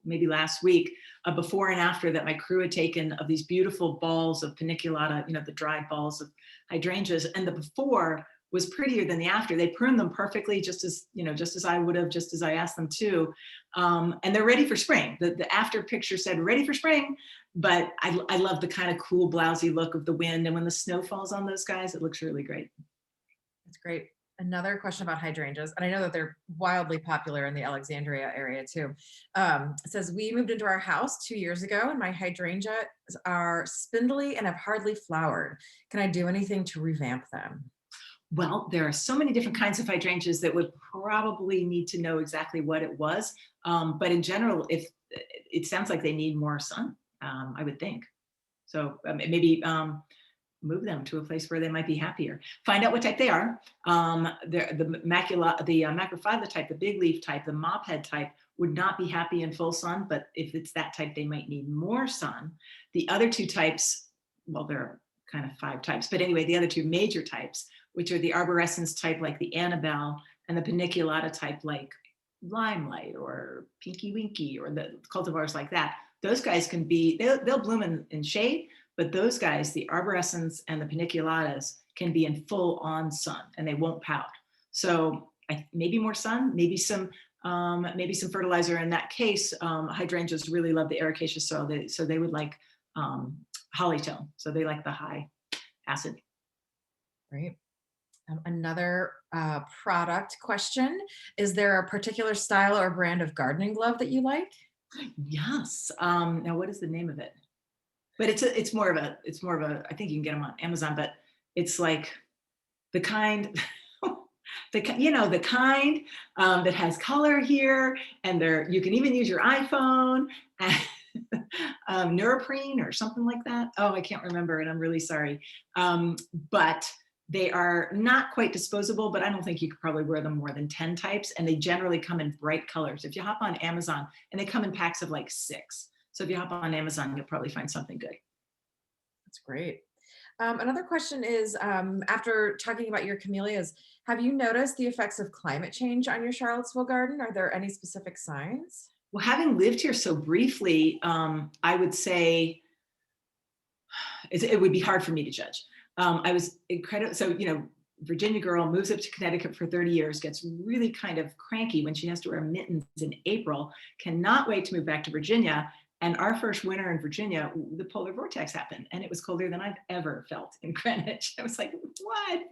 maybe last week, a before and after that my crew had taken of these beautiful balls of paniculata, the dried balls of hydrangeas, and the before was prettier than the after. They pruned them perfectly, just as I would have, just as I asked them to. And they're ready for spring. The after picture said ready for spring, but I love the kind of cool, blousy look of the wind. And when the snow falls on those guys, it looks really great. That's great. Another question about hydrangeas, and I know that they're wildly popular in the Alexandria area too. It says, we moved into our house 2 years ago and my hydrangeas are spindly and have hardly flowered. Can I do anything to revamp them? Well, there are so many different kinds of hydrangeas that would probably need to know exactly what it was. But in general, if it sounds like they need more sun, I would think. So maybe move them to a place where they might be happier. Find out what type they are. The macrophylla type, the big leaf type, the mop head type would not be happy in full sun, but if it's that type, they might need more sun. The other two types, well, there are kind of 5 types, but anyway, the other 2 major types, which are the arborescens type like the Annabelle and the paniculata type like Limelight or Pinky Winky or the cultivars like that. Those guys can be, they'll bloom in shade, but those guys, the arborescens and the paniculatas, can be in full on sun and they won't pout. So maybe more sun, maybe some fertilizer. In that case, hydrangeas really love the ericaceous soil, so they would like hollytone. So they like the high acid. Right. Another product question. Is there a particular style or brand of gardening glove that you like? Yes. Now what is the name of it? But it's more of a, I think you can get them on Amazon, but it's like the kind, the kind that has color here, and you can even use your iPhone, and neoprene or something like that. Oh, I can't remember, and I'm really sorry. But they are not quite disposable, but I don't think you could probably wear them more than 10 types, and they generally come in bright colors. If you hop on Amazon, and they come in packs of like 6. So if you hop on Amazon, you'll probably find something good. That's great. Another question is, after talking about your camellias, have you noticed the effects of climate change on your Charlottesville garden? Are there any specific signs? Well, having lived here so briefly, I would say it would be hard for me to judge. I was incredible. So, Virginia girl moves up to Connecticut for 30 years, gets really kind of cranky when she has to wear mittens in April, cannot wait to move back to Virginia. And our first winter in Virginia, the polar vortex happened, and it was colder than I've ever felt in Greenwich. I was like, what?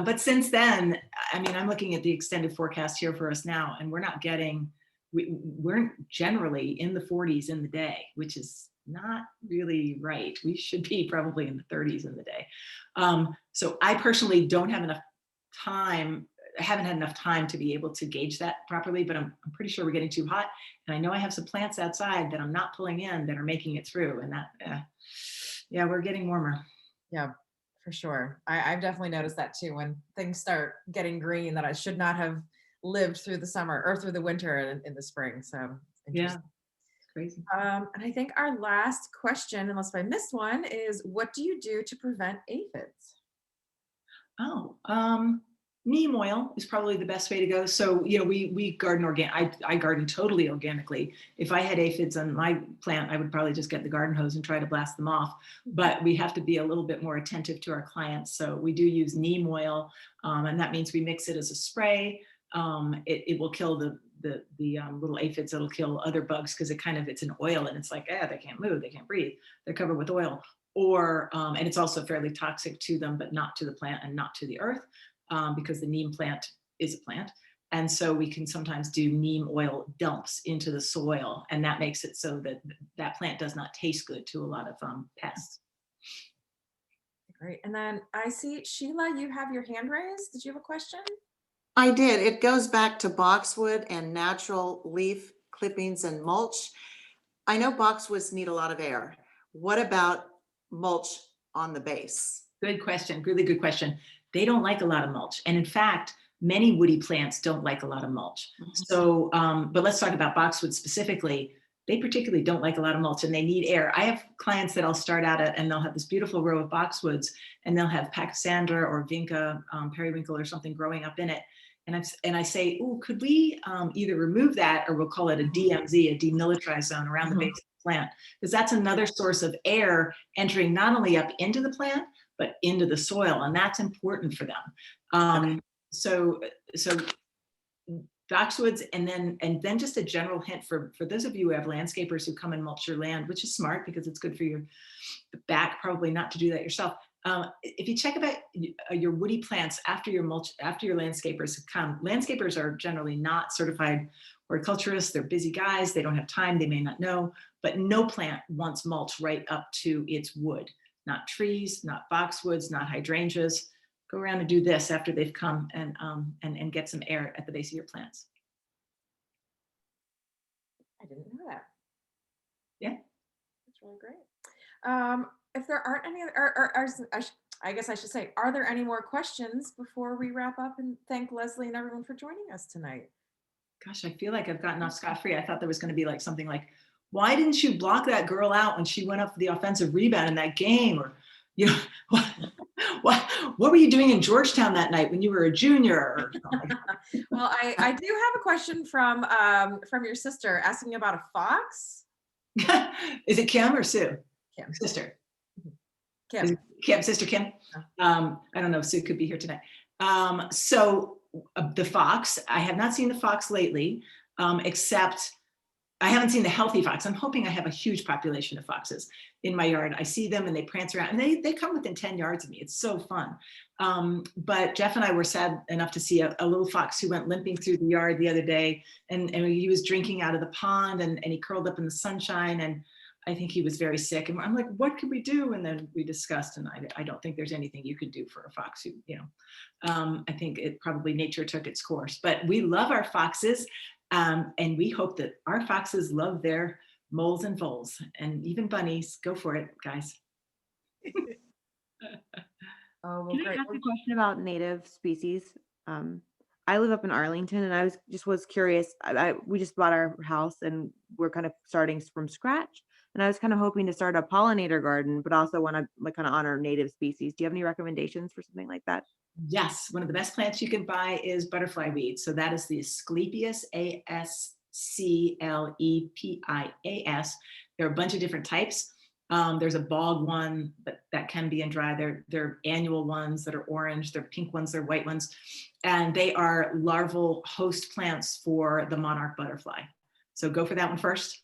But since then, I mean, I'm looking at the extended forecast here for us now, and we're generally in the 40s in the day, which is not really right. We should be probably in the 30s in the day. So I personally don't have enough time. I haven't had enough time to be able to gauge that properly, but I'm pretty sure we're getting too hot. And I know I have some plants outside that I'm not pulling in that are making it through. And that, yeah, we're getting warmer. Yeah, for sure. I've definitely noticed that too, when things start getting green that I should not have lived through the summer or through the winter in the spring. So yeah, it's crazy. And I think our last question, unless I missed one, is what do you do to prevent aphids? Oh, Neem oil is probably the best way to go. So, we garden organic. I garden totally organically. If I had aphids on my plant, I would probably just get the garden hose and try to blast them off. But we have to be a little bit more attentive to our clients. So we do use neem oil, and that means we mix it as a spray. It will kill the little aphids. It'll kill other bugs because it's an oil, and it's like, they can't move, they can't breathe. They're covered with oil. Or and it's also fairly toxic to them, but not to the plant and not to the earth. Because the neem plant is a plant. And so we can sometimes do neem oil dumps into the soil, and that makes it so that that plant does not taste good to a lot of pests. Great. And then I see, Sheila, you have your hand raised. Did you have a question? I did. It goes back to boxwood and natural leaf clippings and mulch. I know boxwoods need a lot of air. What about mulch on the base? Good question. Really good question. They don't like a lot of mulch. And in fact, many woody plants don't like a lot of mulch. So, but let's talk about boxwood specifically. they particularly don't like a lot of mulch and they need air. I have clients that I'll start out at and they'll have this beautiful row of boxwoods and they'll have Pachysandra or Vinca, periwinkle or something growing up in it. And I say, oh, could we either remove that, or we'll call it a DMZ, a demilitarized zone around the base of the plant, because that's another source of air entering not only up into the plant, but into the soil. And that's important for them. So boxwoods, and then just a general hint for those of you who have landscapers who come and mulch your land, which is smart because it's good for your back, probably not to do that yourself. If you check about your woody plants after your landscapers come, landscapers are generally not certified horticulturists. They're busy guys. They don't have time. They may not know, but no plant wants mulch right up to its wood, not trees, not boxwoods, not hydrangeas. Go around and do this after they've come and get some air at the base of your plants. I didn't know that. Yeah. That's really great. If there aren't any, I guess I should say, are there any more questions before we wrap up and thank Leslie and everyone for joining us tonight? Gosh, I feel like I've gotten off scot-free. I thought there was going to be like something like, why didn't you block that girl out when she went up for the offensive rebound in that game? Or, you know, what were you doing in Georgetown that night when you were a junior? Or Well, I do have a question from your sister asking about a fox. Is it Kim or Sue? Kim. Sister. Kim. Kim, sister Kim. I don't know if Sue could be here tonight. So the fox, I have not seen the fox lately, except I haven't seen the healthy fox. I'm hoping I have a huge population of foxes in my yard. I see them and they prance around and they come within 10 yards of me. It's so fun. But Jeff and I were sad enough to see a little fox who went limping through the yard the other day, and he was drinking out of the pond and he curled up in the sunshine, and I think he was very sick. And I'm like, what could we do? And then we discussed, and I don't think there's anything you could do for a fox who, you know, I think it probably nature took its course. But we love our foxes, and we hope that our foxes love their moles and voles, and even bunnies. Go for it, guys. Oh, well, Can I great. ask a question about native species? I live up in Arlington, and I was curious. We just bought our house, and we're kind of starting from scratch. And I was kind of hoping to start a pollinator garden, but also want to like kind of honor native species. Do you have any recommendations for something like that? Yes, one of the best plants you can buy is butterfly weed. So that is the Asclepias, Asclepias. There are a bunch of different types. There's a bog one, but that can be in dry. There are annual ones that are orange. There are pink ones. There are white ones. And they are larval host plants for the monarch butterfly. So go for that one first.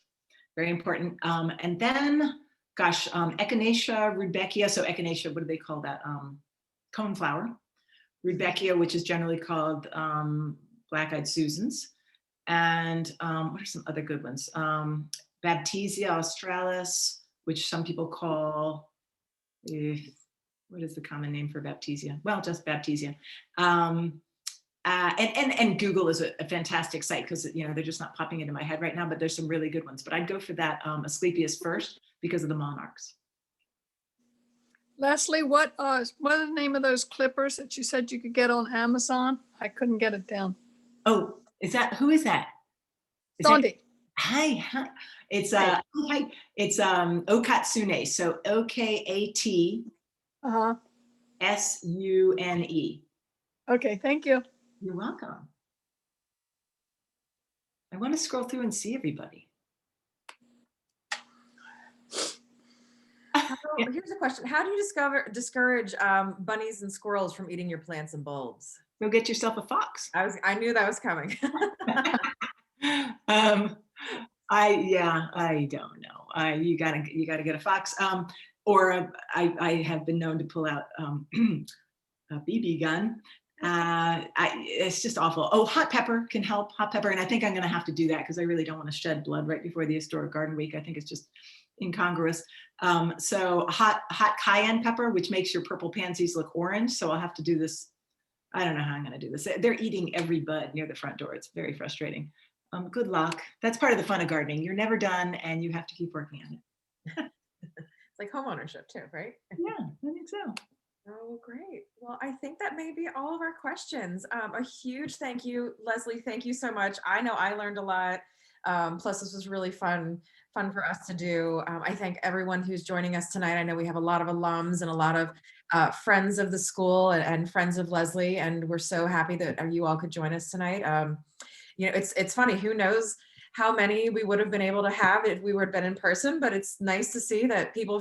Very important. And then, gosh, Echinacea Rudbeckia. So Echinacea, what do they call that? Coneflower. Rudbeckia, which is generally called black-eyed Susans. And what are some other good ones? Baptisia australis, which some people call, what is the common name for Baptisia? Well, just Baptisia. And Google is a fantastic site because, you know, they're just not popping into my head right now, but there's some really good ones. But I'd go for that Asclepias first because of the monarchs. Leslie, what are the name of those clippers that you said you could get on Amazon? I couldn't get it down. Oh, who is that? Sandy. Hi. It's Okatsune. So OKATSUNE. Okay, thank you. You're welcome. I want to scroll through and see everybody. Here's a question. How do you discourage bunnies and squirrels from eating your plants and bulbs? Go get yourself a fox. I knew that was coming. I don't know. You gotta get a fox. Or I have been known to pull out a BB gun. It's just awful. Oh, hot pepper can help. Hot pepper, and I think I'm going to have to do that because I really don't want to shed blood right before the Historic Garden Week. I think it's just incongruous. So hot cayenne pepper, which makes your purple pansies look orange. So I'll have to do this. I don't know how I'm going to do this. They're eating every bud near the front door. It's very frustrating. Good luck. That's part of the fun of gardening. You're never done, and you have to keep working on it. It's like homeownership too, right? Yeah, I think so. Oh, great. Well, I think that may be all of our questions. A huge thank you, Leslie. Thank you so much. I know I learned a lot. Plus, this was really fun for us to do. I thank everyone who's joining us tonight. I know we have a lot of alums and a lot of friends of the school and friends of Leslie, and we're so happy that you all could join us tonight. You know, it's funny, who knows how many we would have been able to have if we would have been in person, but it's nice to see that people